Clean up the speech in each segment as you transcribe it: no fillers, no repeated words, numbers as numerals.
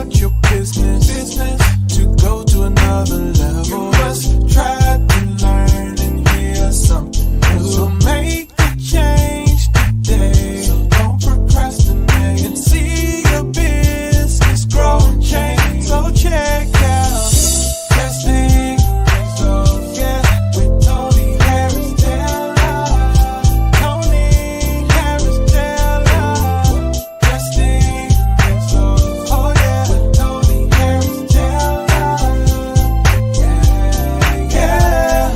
about your business to go to another level. You must try to learn and hear something new. So make the change today. So don't procrastinate and see your business grow and change. So check out Drastic Results, yeah, with Tony Harris Taylor. Tony Harris Taylor. Drastic Results, oh yeah, with Tony Harris Taylor. Yeah, yeah.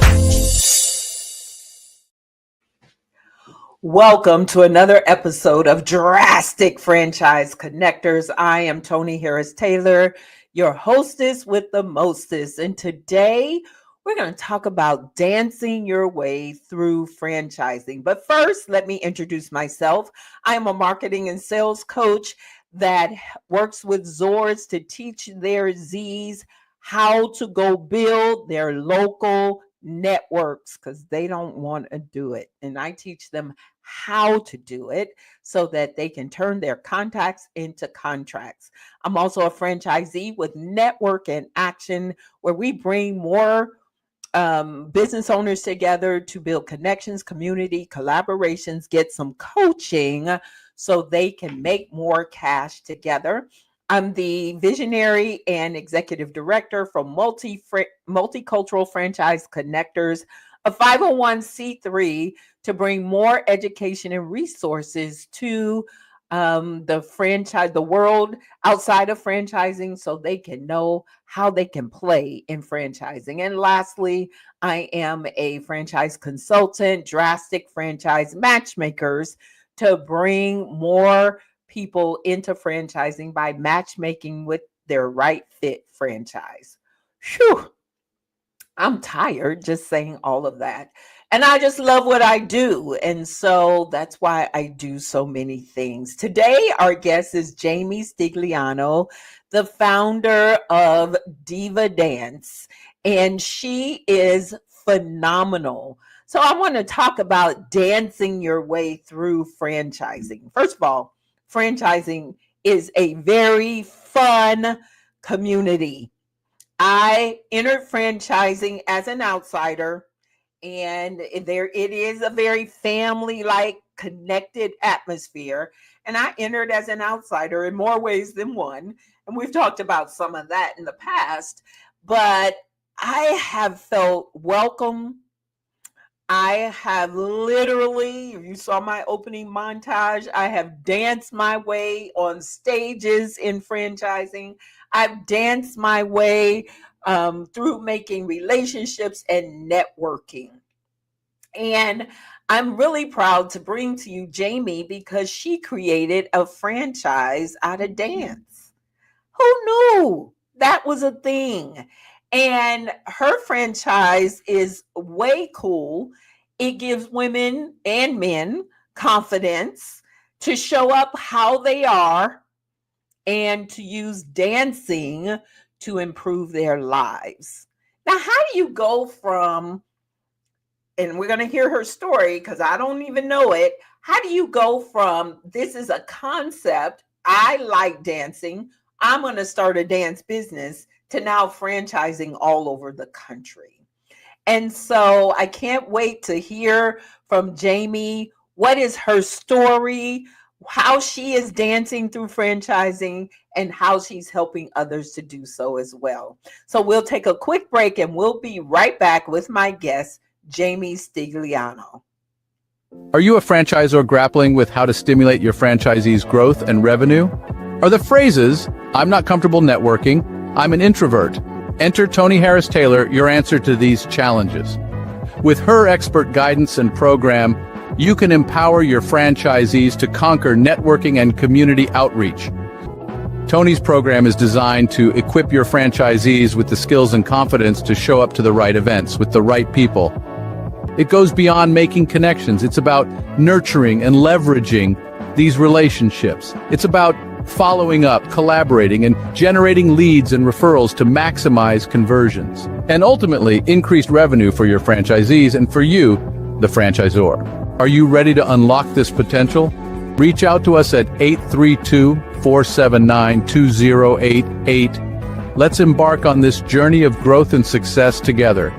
Welcome to another episode of Drastic Franchise Connectors. I am Tony Harris Taylor, your hostess with the mostest. And today we're going to talk about dancing your way through franchising. But first, let me introduce myself. I am a marketing and sales coach that works with Zords to teach their Zs how to go build their local networks because they don't want to do it. And I teach them how to do it so that they can turn their contacts into contracts. I'm also a franchisee with Network in Action, where we bring more business owners together to build connections, community, collaborations, get some coaching so they can make more cash together. I'm the visionary and executive director for Multicultural Franchise Connectors, a 501c3 to bring more education and resources to the world outside of franchising so they can know how they can play in franchising. And lastly, I am a franchise consultant, Drastic Franchise Matchmakers, to bring more people into franchising by matchmaking with their right fit franchise. Phew, I'm tired just saying all of that. And I just love what I do. And so that's why I do so many things. Today, our guest is Jami Stigliano, the founder of DivaDance, and she is phenomenal. So I want to talk about dancing your way through franchising. First of all, franchising is a very fun community. I entered franchising as an outsider, and it is a very family-like connected atmosphere. And I entered as an outsider in more ways than one. And we've talked about some of that in the past, but I have felt welcome. I have literally, if you saw my opening montage, I have danced my way on stages in franchising. I've danced my way through making relationships and networking. And I'm really proud to bring to you Jami because she created a franchise out of dance. Who knew that was a thing? And her franchise is way cool. It gives women and men confidence to show up how they are and to use dancing to improve their lives. Now, how do you go from, and we're going to hear her story because I don't even know it. How do you go from, this is a concept, I like dancing, I'm going to start a dance business, to now franchising all over the country? And so I can't wait to hear from Jami. What is her story, how she is dancing through franchising, and how she's helping others to do so as well. So we'll take a quick break and we'll be right back with my guest, Jami Stigliano. Are you a franchisor grappling with how to stimulate your franchisees' growth and revenue? Are the phrases, "I'm not comfortable networking," "I'm an introvert"? Enter Tony Harris Taylor, your answer to these challenges. With her expert guidance and program, you can empower your franchisees to conquer networking and community outreach. Tony's program is designed to equip your franchisees with the skills and confidence to show up to the right events with the right people. It goes beyond making connections. It's about nurturing and leveraging these relationships. It's about following up, collaborating, and generating leads and referrals to maximize conversions. And ultimately, increased revenue for your franchisees and for you, the franchisor. Are you ready to unlock this potential? Reach out to us at 888-479-2088. Let's embark on this journey of growth and success together.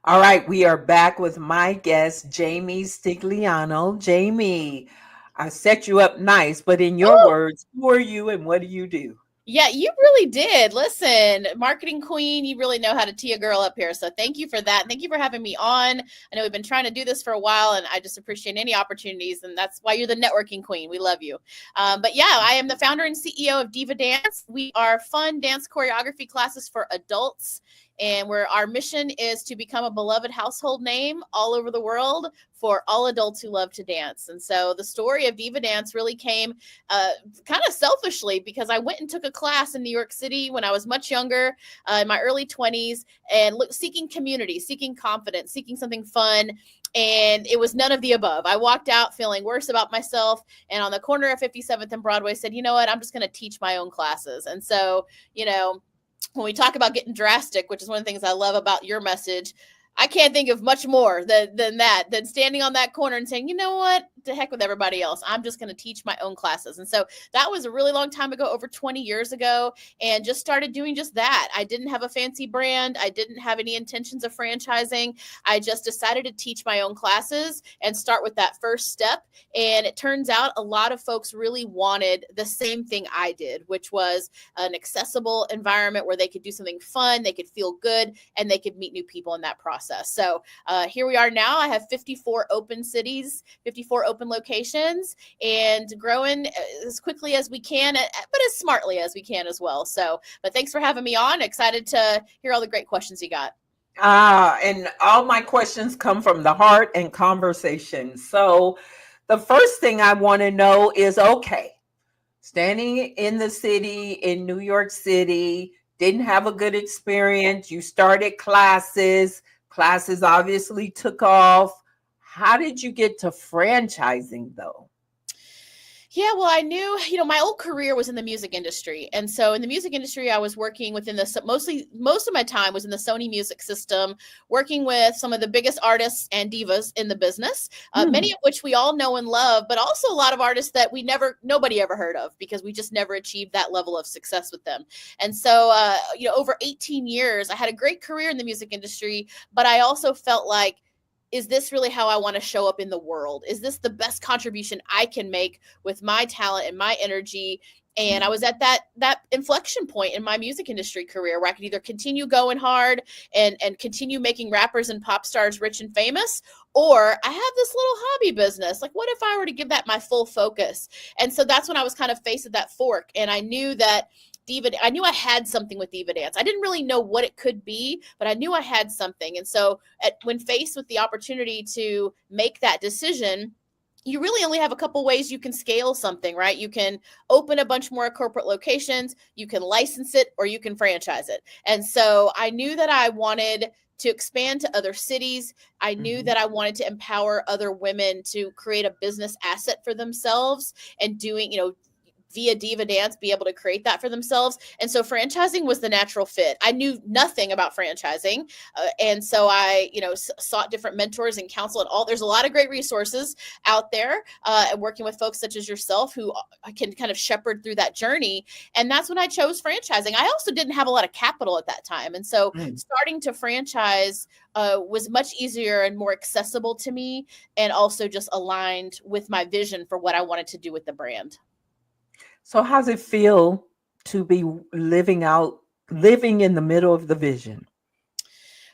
All right, we are back with my guest, Jami Stigliano. Jami, I set you up nice, but in your words, who are you and what do you do? Yeah, you really did. Listen, marketing queen, you really know how to tee a girl up here. So thank you for that. Thank you for having me on. I know we've been trying to do this for a while, and I just appreciate any opportunities. And that's why you're the networking queen. We love you. But yeah, I am the founder and CEO of DivaDance. We are fun dance choreography classes for adults. And where our mission is to become a beloved household name all over the world for all adults who love to dance. And so the story of DivaDance really came kind of selfishly because I went and took a class in New York City when I was much younger, in my early 20s, and seeking community, seeking confidence, seeking something fun. And it was none of the above. I walked out feeling worse about myself, and on the corner of 57th and Broadway said, you know what, I'm just going to teach my own classes. And so, when we talk about getting drastic, which is one of the things I love about your message, I can't think of much more than standing on that corner and saying, you know what, to heck with everybody else. I'm just going to teach my own classes. And so that was a really long time ago, over 20 years ago, and just started doing just that. I didn't have a fancy brand. I didn't have any intentions of franchising. I just decided to teach my own classes and start with that first step. And it turns out a lot of folks really wanted the same thing I did, which was an accessible environment where they could do something fun, they could feel good, and they could meet new people in that process. So here we are now. I have 54 open cities, 54 open locations, and growing as quickly as we can, but as smartly as we can as well. So, but thanks for having me on. Excited to hear all the great questions you got. And all my questions come from the heart and conversation. So the first thing I want to know is, okay, standing in the city, in New York City, didn't have a good experience. You started classes obviously took off. How did you get to franchising though? Yeah, well, I knew, my old career was in the music industry. And so in the music industry, I was working within most of my time was in the Sony music system, working with some of the biggest artists and divas in the business, many of which we all know and love, but also a lot of artists that nobody ever heard of because we just never achieved that level of success with them. And so, over 18 years, I had a great career in the music industry, but I also felt like, is this really how I want to show up in the world? Is this the best contribution I can make with my talent and my energy? And I was at that inflection point in my music industry career where I could either continue going hard and continue making rappers and pop stars rich and famous, or I have this little hobby business. Like, what if I were to give that my full focus? And so that's when I was kind of faced with that fork. And I knew that I knew I had something with DivaDance. I didn't really know what it could be, but I knew I had something. And so when faced with the opportunity to make that decision, you really only have a couple ways you can scale something, right? You can open a bunch more corporate locations, you can license it, or you can franchise it. And so I knew that I wanted to expand to other cities. I knew that I wanted to empower other women to create a business asset for themselves and doing, via DivaDance, be able to create that for themselves. And so franchising was the natural fit. I knew nothing about franchising. And so I, sought different mentors and counsel and all. There's a lot of great resources out there, working with folks such as yourself who can kind of shepherd through that journey. And that's when I chose franchising. I also didn't have a lot of capital at that time. And so starting to franchise was much easier and more accessible to me, and also just aligned with my vision for what I wanted to do with the brand. So how does it feel to be living in the middle of the vision?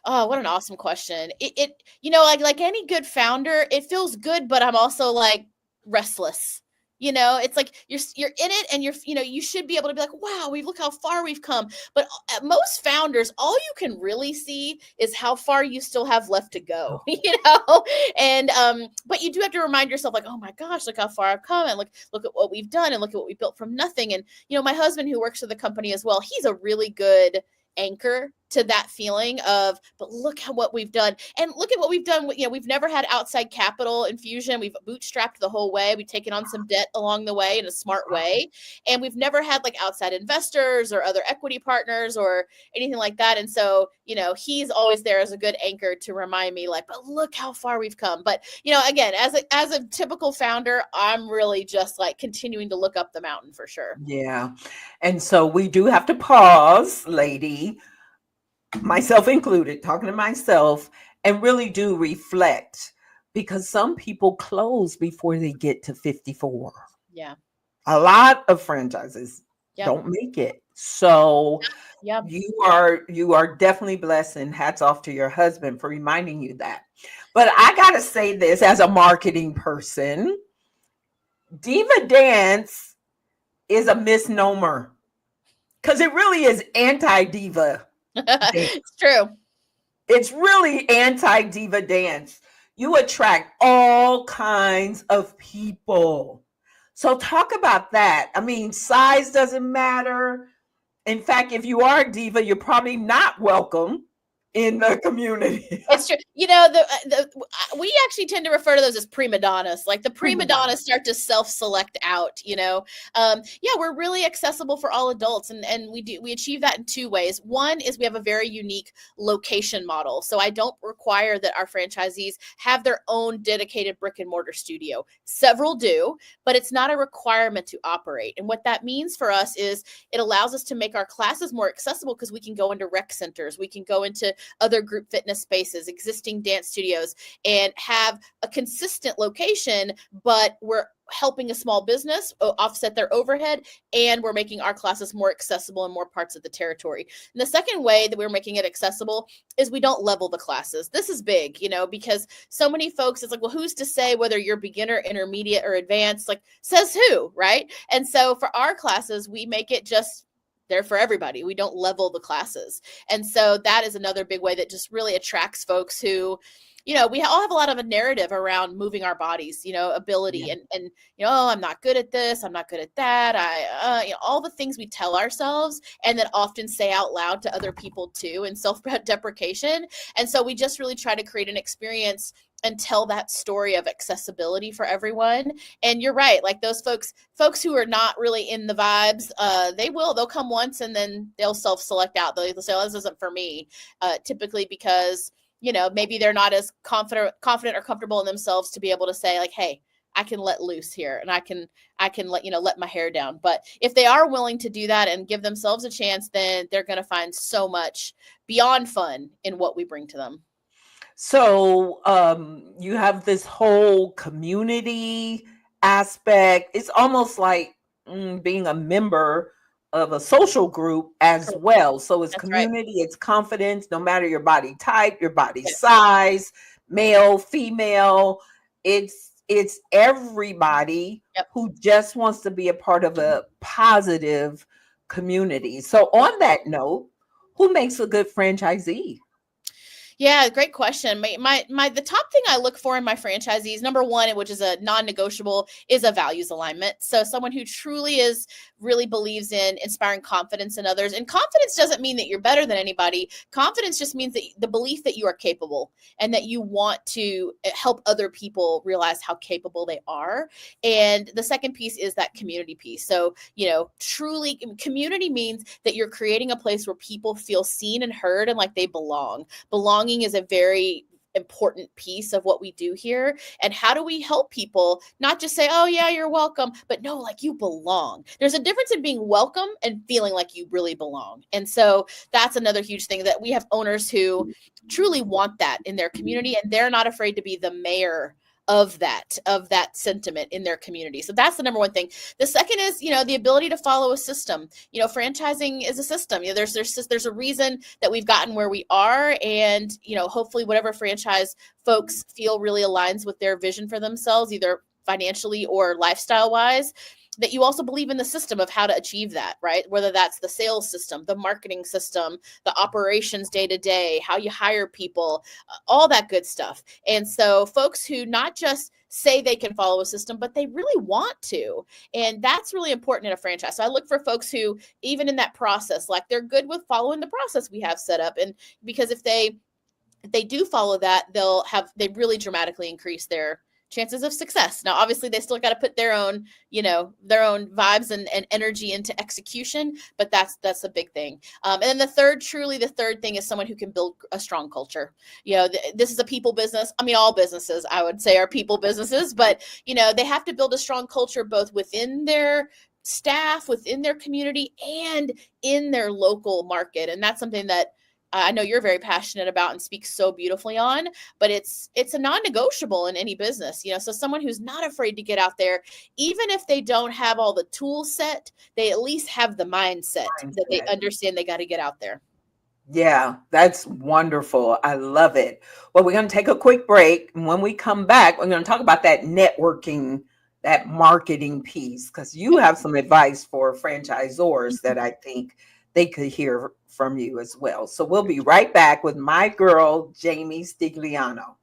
Oh, what an awesome question. It like any good founder, it feels good, but I'm also like restless. It's like you're in it and you should be able to be like, wow, look how far we've come. But most founders, all you can really see is how far you still have left to go, and but you do have to remind yourself like, oh my gosh, look how far I've come, and look at what we've done, and look at what we built from nothing. And my husband, who works for the company as well, he's a really good anchor to that feeling of, but look at what we've done. And look at what we've done. You know, we've never had outside capital infusion. We've bootstrapped the whole way. We've taken on some debt along the way in a smart way. And we've never had like outside investors or other equity partners or anything like that. And so, you know, he's always there as a good anchor to remind me like, but look how far we've come. But, you know, again, as a typical founder, I'm really just like continuing to look up the mountain for sure. Yeah. And so we do have to pause, lady, myself included, talking to myself, and really do reflect, because some people close before they get to 54. Yeah. A lot of franchises don't make it. So you are definitely blessed, and hats off to your husband for reminding you that. But I got to say this as a marketing person, DivaDance is a misnomer, because it really is anti-diva. It's true. It's really anti-diva dance. You attract all kinds of people. So talk about that. I mean, size doesn't matter. In fact, if you are a diva, you're probably not welcome in the community. It's true. You know, we actually tend to refer to those as prima donnas. Like the prima donnas start to self-select out, you know. We're really accessible for all adults, and we achieve that in two ways. One is we have a very unique location model. So I don't require that our franchisees have their own dedicated brick and mortar studio. Several do, but it's not a requirement to operate. And what that means for us is it allows us to make our classes more accessible, because we can go into rec centers, we can go into other group fitness spaces, existing dance studios, and have a consistent location, but we're helping a small business offset their overhead, and we're making our classes more accessible in more parts of the territory. And the second way that we're making it accessible is we don't level the classes. This is big, you know, because so many folks, it's like, well, who's to say whether you're beginner, intermediate, or advanced? Like, says who, right? And so for our classes, we make it just there for everybody. We don't level the classes. And so that is another big way that just really attracts folks who, you know, we all have a lot of a narrative around moving our bodies, you know, ability and, you know, oh, I'm not good at this, I'm not good at that. You know, all the things we tell ourselves and then often say out loud to other people too, and self-deprecation. And so we just really try to create an experience and tell that story of accessibility for everyone. And you're right, like those folks who are not really in the vibes, they'll come once and then they'll self-select out. They'll say, oh, this isn't for me, typically because, you know, maybe they're not as confident or comfortable in themselves to be able to say like, hey, I can let loose here, and I can let my hair down. But if they are willing to do that and give themselves a chance, then they're going to find so much beyond fun in what we bring to them. So you have this whole community aspect. It's almost like being a member of a social group as well. So it's community, it's confidence, no matter your body type, your body size, male, female. It's everybody who just wants to be a part of a positive community. So on that note, who makes a good franchisee? Yeah, great question. The top thing I look for in my franchisees, number one, which is a non-negotiable, is a values alignment. So someone who truly really believes in inspiring confidence in others. And confidence doesn't mean that you're better than anybody. Confidence just means that the belief that you are capable and that you want to help other people realize how capable they are. And the second piece is that community piece. So, you know, truly community means that you're creating a place where people feel seen and heard and like they belong. Belonging is a very important piece of what we do here. And how do we help people not just say, oh yeah, you're welcome, but no, like you belong. There's a difference in being welcome and feeling like you really belong. And so that's another huge thing, that we have owners who truly want that in their community, and they're not afraid to be the mayor of that sentiment in their community. So that's the number one thing. The second is, you know, the ability to follow a system. You know, franchising is a system. You know, there's a reason that we've gotten where we are, and, you know, hopefully whatever franchise folks feel really aligns with their vision for themselves, either financially or lifestyle wise. that you also believe in the system of how to achieve that, right? Whether that's the sales system, the marketing system, the operations day to day, how you hire people, all that good stuff. And so folks who not just say they can follow a system, but they really want to. And that's really important in a franchise. So I look for folks who, even in that process, like they're good with following the process we have set up. And because if they do follow that, they really dramatically increase their chances of success. Now, obviously they still got to put their own vibes and energy into execution, but that's a big thing. And then the third thing is someone who can build a strong culture. This is a people business. I mean, all businesses, I would say, are people businesses, but they have to build a strong culture both within their staff, within their community, and in their local market. And that's something that I know you're very passionate about and speak so beautifully on, but it's a non-negotiable in any business, so someone who's not afraid to get out there, even if they don't have all the tools set, they at least have the mindset that they understand they got to get out there. Yeah, that's wonderful. I love it. Well, we're going to take a quick break. And when we come back, we're going to talk about that networking, that marketing piece, because you have some advice for franchisors that I think they could hear from you as well. So we'll be right back with my girl, Jami Stigliano.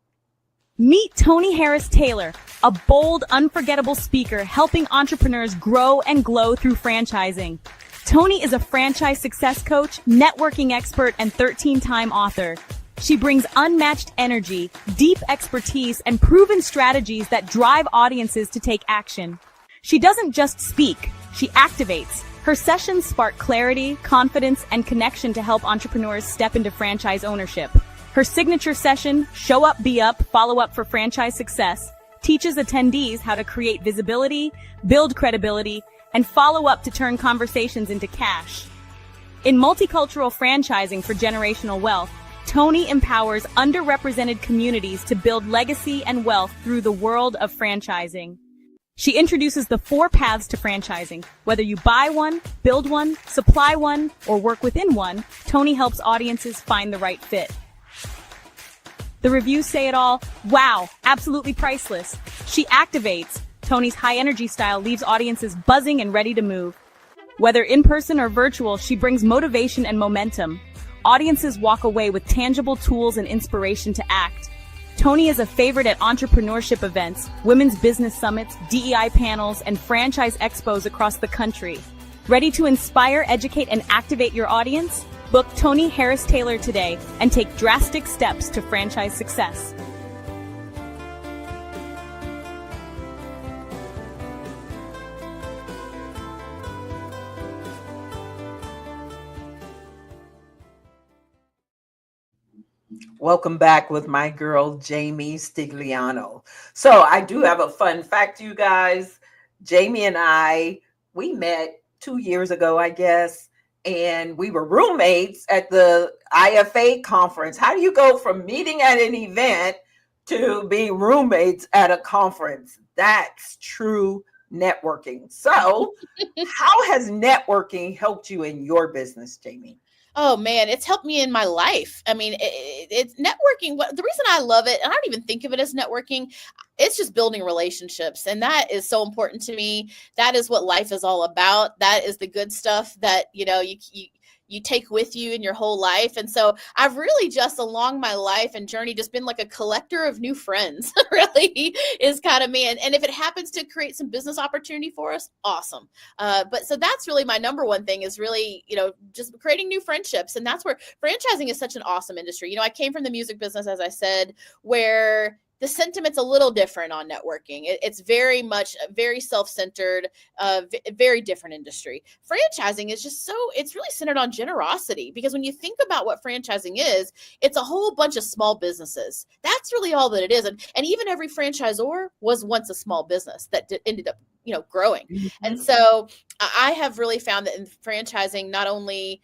Meet Tony Harris Taylor, a bold, unforgettable speaker helping entrepreneurs grow and glow through franchising. Tony is a franchise success coach, networking expert, and 13-time author. She brings unmatched energy, deep expertise, and proven strategies that drive audiences to take action. She doesn't just speak, she activates. Her sessions spark clarity, confidence, and connection to help entrepreneurs step into franchise ownership. Her signature session, Show Up, Be Up, Follow Up for Franchise Success, teaches attendees how to create visibility, build credibility, and follow up to turn conversations into cash. In multicultural franchising for generational wealth, Tony empowers underrepresented communities to build legacy and wealth through the world of franchising. She introduces the 4 paths to franchising. Whether you buy one, build one, supply one, or work within one, Tony helps audiences find the right fit. The reviews say it all. Wow, absolutely priceless. She activates. Tony's high-energy style leaves audiences buzzing and ready to move. Whether in person or virtual, she brings motivation and momentum. Audiences walk away with tangible tools and inspiration to act. Tony is a favorite at entrepreneurship events, women's business summits, DEI panels, and franchise expos across the country. Ready to inspire, educate, and activate your audience? Book Tony Harris Taylor today and take drastic steps to franchise success. Welcome back with my girl, Jami Stigliano. So I do have a fun fact, you guys. Jami and we met 2 years ago, I guess, and we were roommates at the IFA conference. How do you go from meeting at an event to being roommates at a conference? That's true networking. So how has networking helped you in your business, Jami? Oh man, it's helped me in my life. I mean, it's networking. The reason I love it, and I don't even think of it as networking, it's just building relationships. And that is so important to me. That is what life is all about. That is the good stuff that, you take with you in your whole life. And so I've really just along my life and journey just been like a collector of new friends, really is kind of me. And if it happens to create some business opportunity for us, awesome. But so that's really my number one thing is really, just creating new friendships. And that's where franchising is such an awesome industry. I came from the music business, as I said, where the sentiment's a little different on networking. It's very much very self-centered, very different industry. Franchising is just it's really centered on generosity, because when you think about what franchising is, it's a whole bunch of small businesses. That's really all that it is. And even every franchisor was once a small business that ended up, growing. Mm-hmm. And so I have really found that in franchising, not only,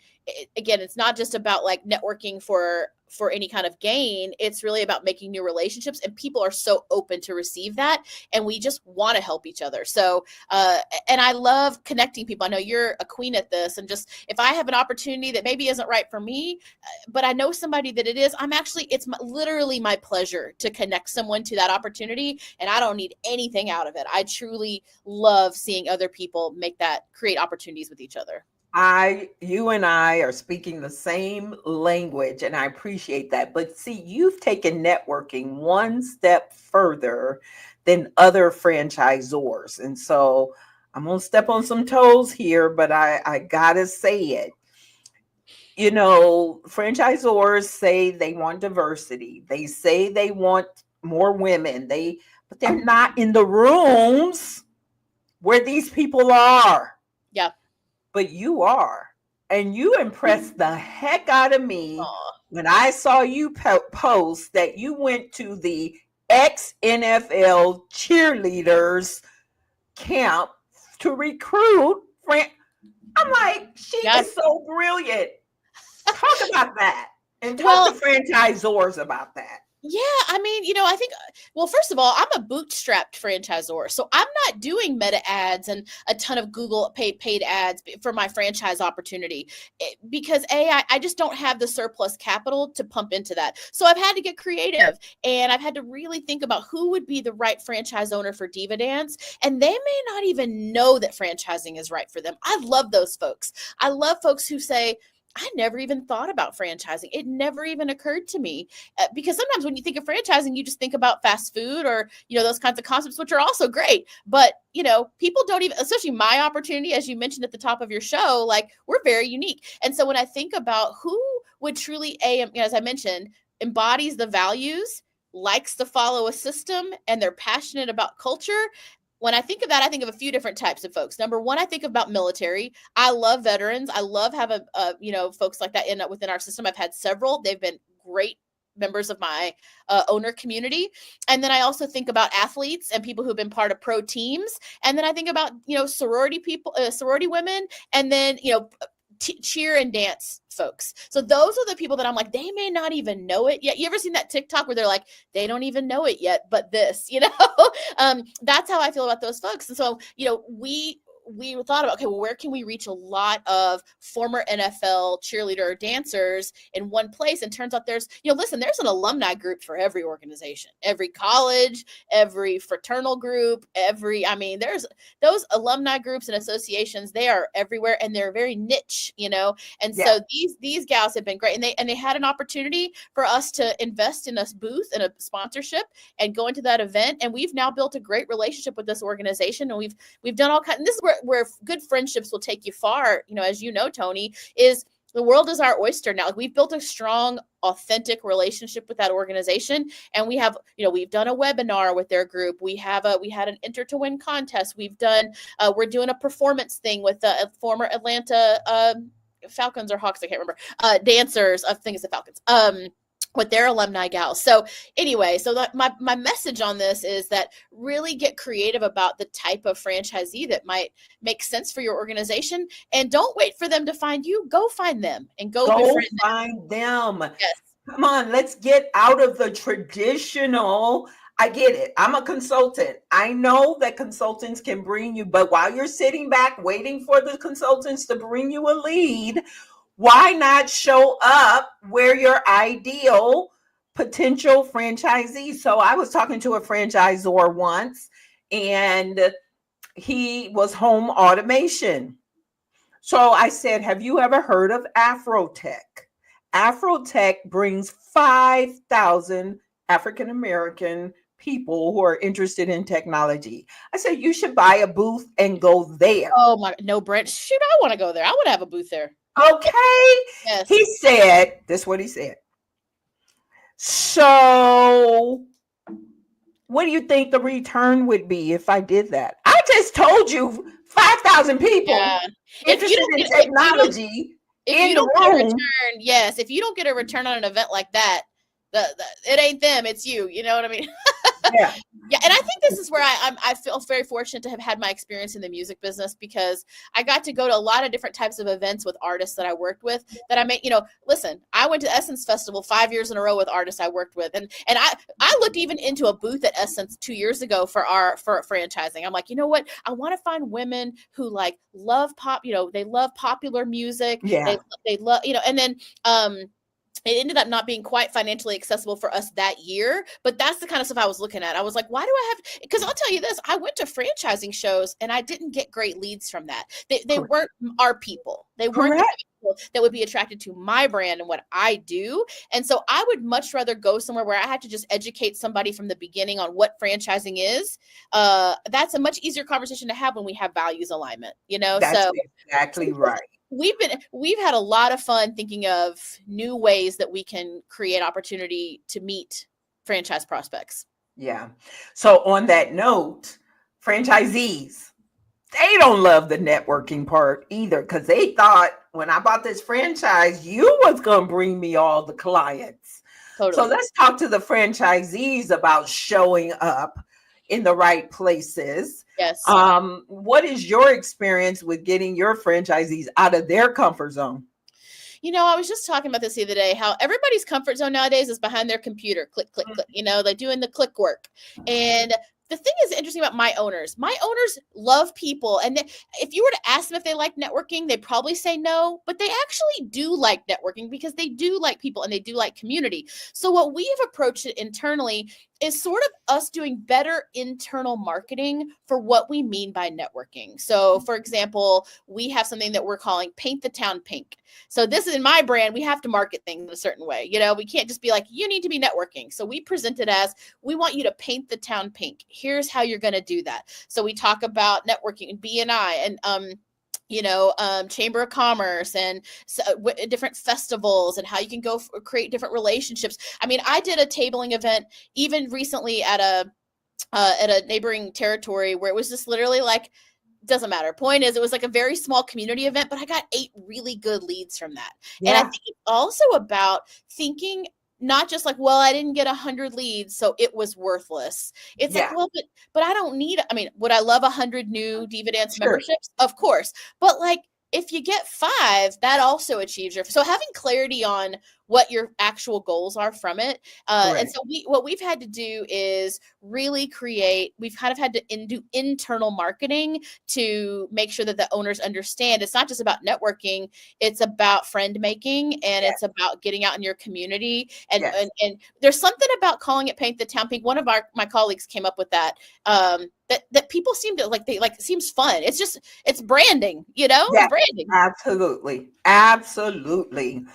again, it's not just about like networking for any kind of gain. It's really about making new relationships, and people are so open to receive that. And we just want to help each other. So, and I love connecting people. I know you're a queen at this, and just, if I have an opportunity that maybe isn't right for me, but I know somebody that it is, literally my pleasure to connect someone to that opportunity. And I don't need anything out of it. I truly love seeing other people create opportunities with each other. You and I are speaking the same language, and I appreciate that. But see, you've taken networking one step further than other franchisors. And so I'm going to step on some toes here, but I got to say it. You know, franchisors say they want diversity. They say they want more women. But they're not in the rooms where these people are. Yeah. But you are, and you impressed the heck out of me when I saw you post that you went to the ex-NFL cheerleaders camp to recruit. I'm like, she is so brilliant. Talk about that, and talk to franchisors about that. Yeah, I mean, I think, well, first of all, I'm a bootstrapped franchisor. So I'm not doing meta ads and a ton of Google paid ads for my franchise opportunity because I just don't have the surplus capital to pump into that. So I've had to get creative, and I've had to really think about who would be the right franchise owner for DivaDance. And they may not even know that franchising is right for them. I love those folks. I love folks who say, I never even thought about franchising. It never even occurred to me because sometimes when you think of franchising, you just think about fast food or, those kinds of concepts, which are also great. But, people don't even, especially my opportunity, as you mentioned at the top of your show, like, we're very unique. And so when I think about who would truly, as I mentioned, embodies the values, likes to follow a system, and they're passionate about culture, when I think of that, I think of a few different types of folks. Number one, I think about military. I love veterans. I love having, folks like that within our system. I've had several. They've been great members of my owner community. And then I also think about athletes and people who've been part of pro teams. And then I think about, sorority people, sorority women, and then, cheer and dance folks. So those are the people that I'm like, they may not even know it yet. You ever seen that TikTok where they're like, they don't even know it yet, but this, that's how I feel about those folks. And so, we thought about, okay, well, where can we reach a lot of former NFL cheerleader dancers in one place? And turns out there's an alumni group for every organization, every college, every fraternal group, there's those alumni groups and associations, they are everywhere, and they're very niche, and so these gals have been great, and they had an opportunity for us to invest in a booth and a sponsorship and go into that event. And we've now built a great relationship with this organization, and we've done all kinds, and this is where good friendships will take you far, as you know, Tony, is the world is our oyster now. Like, we've built a strong, authentic relationship with that organization. And we have, we've done a webinar with their group. We had an enter to win contest. We're doing a performance thing with a former Atlanta Falcons or Hawks, I can't remember, dancers. I think it's the Falcons. With their alumni gals. So anyway, my message on this is that really get creative about the type of franchisee that might make sense for your organization, and don't wait for them to find you. Go find them and go find them. Yes. Come on, let's get out of the traditional. I get it. I'm a consultant. I know that consultants can bring you, but while you're sitting back waiting for the consultants to bring you a lead, why not show up where your ideal potential franchisee? So I was talking to a franchisor once, and he was home automation. So I said, have you ever heard of Afrotech? Afrotech brings 5,000 African-American people who are interested in technology. I said, you should buy a booth and go there. Oh my, no, Brent, shoot, I want to go there. I want to have a booth there. Okay. Yes. He said, this is what he said. So what do you think the return would be if I did that? I just told you 5,000 people interested in technology in the room. If you don't get a return on an event like that, it ain't them, it's you. You know what I mean? Yeah. Yeah, and I think this is where I feel very fortunate to have had my experience in the music business, because I got to go to a lot of different types of events with artists that I worked with that I made, listen, I went to Essence Festival 5 years in a row with artists I worked with. And I looked even into a booth at Essence 2 years ago for franchising. I'm like, you know what? I want to find women who like love pop, they love popular music. Yeah. They love, and then, it ended up not being quite financially accessible for us that year, but that's the kind of stuff I was looking at. I was like, why do I have, because I'll tell you this, I went to franchising shows and I didn't get great leads from that. They weren't our people. They weren't the people that would be attracted to my brand and what I do. And so I would much rather go somewhere where I had to just educate somebody from the beginning on what franchising is. That's a much easier conversation to have when we have values alignment, That's so exactly right. We've had a lot of fun thinking of new ways that we can create opportunity to meet franchise prospects. Yeah. So on that note, franchisees, they don't love the networking part either, because they thought when I bought this franchise, you was going to bring me all the clients. Totally. So let's talk to the franchisees about showing up in the right places. Yes. What is your experience with getting your franchisees out of their comfort zone? I was just talking about this the other day, how everybody's comfort zone nowadays is behind their computer. Click, click, click. They're doing the click work. And the thing is interesting about my owners love people. And if you were to ask them if they like networking, they'd probably say no, but they actually do like networking because they do like people and they do like community. So what we have approached it internally is sort of us doing better internal marketing for what we mean by networking. So for example, we have something that we're calling Paint the Town Pink. So this is in my brand, we have to market things in a certain way. We can't just be like, you need to be networking. So we present it as, we want you to paint the town pink. Here's how you're going to do that. So we talk about networking and BNI and, Chamber of Commerce and different festivals and how you can go create different relationships. I mean, I did a tabling event even recently at a neighboring territory where it was just literally like, doesn't matter. Point is, it was like a very small community event, but I got 8 really good leads from that. Yeah. And I think it's also about thinking not just like, well, I didn't get 100 leads, so it was worthless. It's like, well, but I don't need, would I love 100 new DivaDance memberships? Of course. But like, if you get 5, that also achieves so having clarity on what your actual goals are from it. And so what we've had to do is really we've kind of had to do internal marketing to make sure that the owners understand it's not just about networking, it's about friend making and it's about getting out in your community. And there's something about calling it Paint the Town Pink. One of my colleagues came up with that. That people seem to like, it seems fun. It's branding, Yes, branding. Absolutely.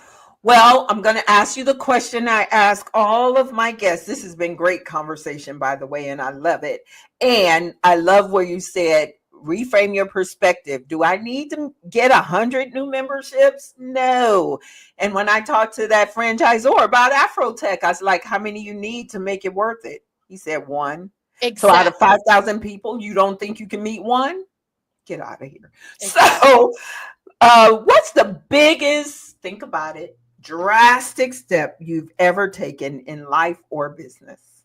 Well, I'm going to ask you the question I ask all of my guests. This has been great conversation, by the way, and I love it. And I love where you said, reframe your perspective. Do I need to get 100 new memberships? No. And when I talked to that franchisor about Afrotech, I was like, how many you need to make it worth it? He said 1. Exactly. So out of 5,000 people, you don't think you can meet 1? Get out of here. Exactly. So what's the biggest, think about it, drastic step you've ever taken in life or business?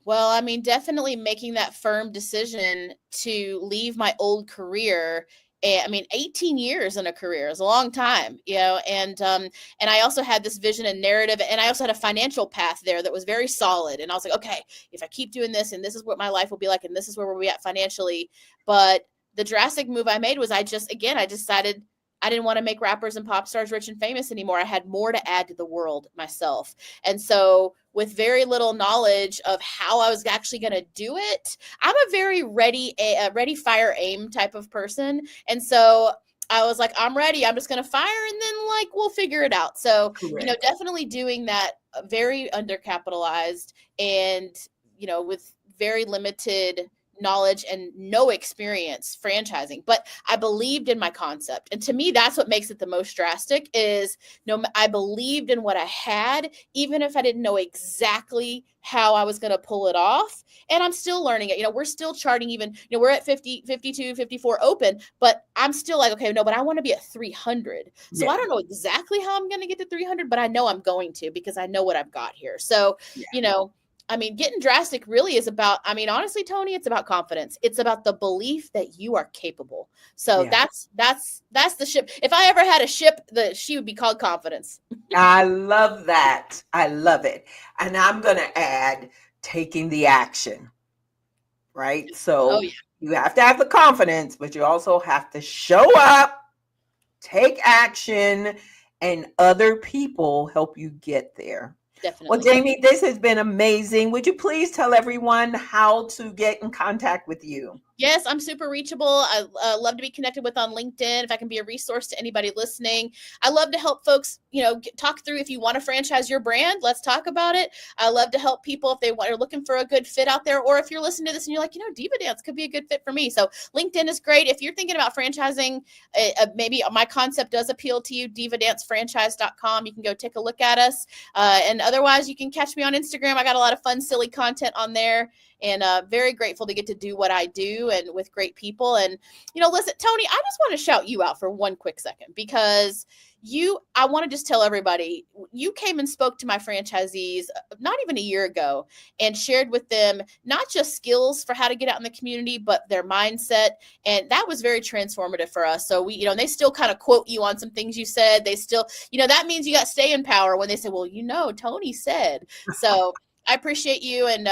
Well, definitely making that firm decision to leave my old career. 18 years in a career is a long time, and I also had this vision and narrative, and I also had a financial path there that was very solid. And I was like, okay, if I keep doing this and this is what my life will be like, and this is where we're at financially. But the drastic move I made was I decided I didn't want to make rappers and pop stars rich and famous anymore. I had more to add to the world myself. And so with very little knowledge of how I was actually going to do it, I'm a very ready, fire, aim type of person. And so I was like, I'm ready. I'm just going to fire and then we'll figure it out. So, definitely doing that very undercapitalized and, with very limited knowledge and no experience franchising, but I believed in my concept. And to me, that's what makes it the most drastic is I believed in what I had, even if I didn't know exactly how I was going to pull it off. And I'm still learning it. We're still charting even, we're at 50, 52, 54 open, but I'm still like, okay, no, but I want to be at 300. So I don't know exactly how I'm going to get to 300, but I know I'm going to, because I know what I've got here. So, getting drastic really is about, honestly, Tony, it's about confidence. It's about the belief that you are capable. So that's the ship. If I ever had a ship, she would be called confidence. I love that. I love it. And I'm going to add taking the action, right? So you have to have the confidence, but you also have to show up, take action, and other people help you get there. Definitely. Well, Jami, this has been amazing. Would you please tell everyone how to get in contact with you? Yes, I'm super reachable. I love to be connected with on LinkedIn. If I can be a resource to anybody listening, I love to help folks, talk through if you want to franchise your brand, let's talk about it. I love to help people if they are looking for a good fit out there, or if you're listening to this and you're like, DivaDance could be a good fit for me. So LinkedIn is great. If you're thinking about franchising, maybe my concept does appeal to you, DivaDanceFranchise.com. You can go take a look at us. And otherwise, you can catch me on Instagram. I got a lot of fun, silly content on there. And very grateful to get to do what I do and with great people. And, listen, Tony, I just want to shout you out for one quick second, because I want to just tell everybody, you came and spoke to my franchisees not even a year ago and shared with them not just skills for how to get out in the community, but their mindset. And that was very transformative for us. So and they still kind of quote you on some things you said. They still, that means you got staying power when they say, well, Tony said. So I appreciate you and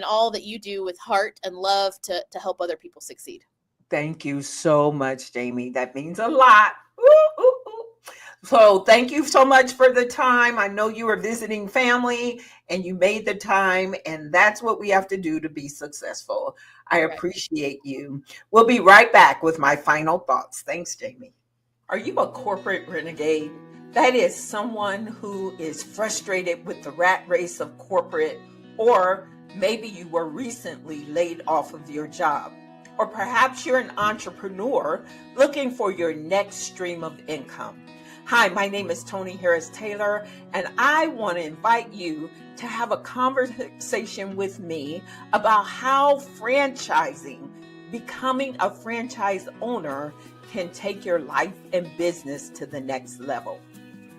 all that you do with heart and love to help other people succeed. Thank you so much, Jami. That means a lot. Ooh, ooh, ooh. So thank you so much for the time. I know you were visiting family and you made the time, and that's what we have to do to be successful. I appreciate you. We'll be right back with my final thoughts. Thanks, Jami. Are you a corporate renegade? That is someone who is frustrated with the rat race of corporate, or maybe you were recently laid off of your job. Or perhaps you're an entrepreneur looking for your next stream of income. Hi, my name is Tony Harris Taylor, and I want to invite you to have a conversation with me about how franchising, becoming a franchise owner, can take your life and business to the next level.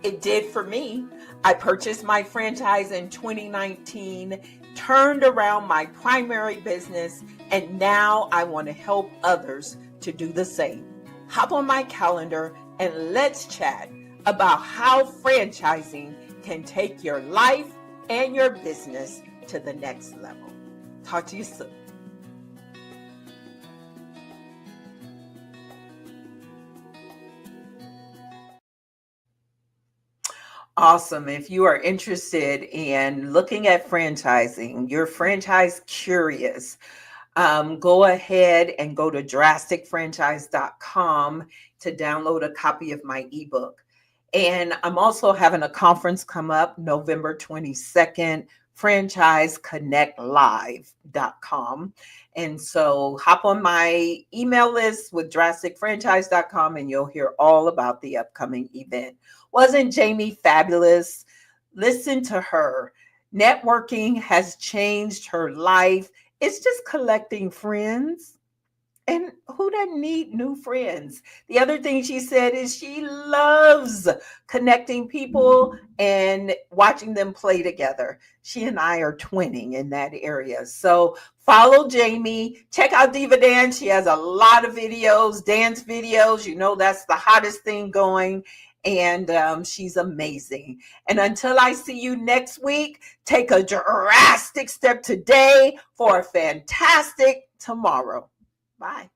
It did for me. I purchased my franchise in 2019, turned around my primary business, and now I want to help others to do the same. Hop on my calendar and let's chat about how franchising can take your life and your business to the next level. Talk to you soon. Awesome. If you are interested in looking at franchising, you're franchise curious, go ahead and go to drasticfranchise.com to download a copy of my ebook. And I'm also having a conference come up November 22nd, franchiseconnectlive.com. And so hop on my email list with drasticfranchise.com and you'll hear all about the upcoming event. Wasn't Jami fabulous? Listen to her. Networking has changed her life. It's just collecting friends. And who doesn't need new friends? The other thing she said is she loves connecting people and watching them play together. She and I are twinning in that area. So follow Jami. Check out DivaDance. She has a lot of videos, dance videos. That's the hottest thing going. And she's amazing. And until I see you next week, take a drastic step today for a fantastic tomorrow. Bye.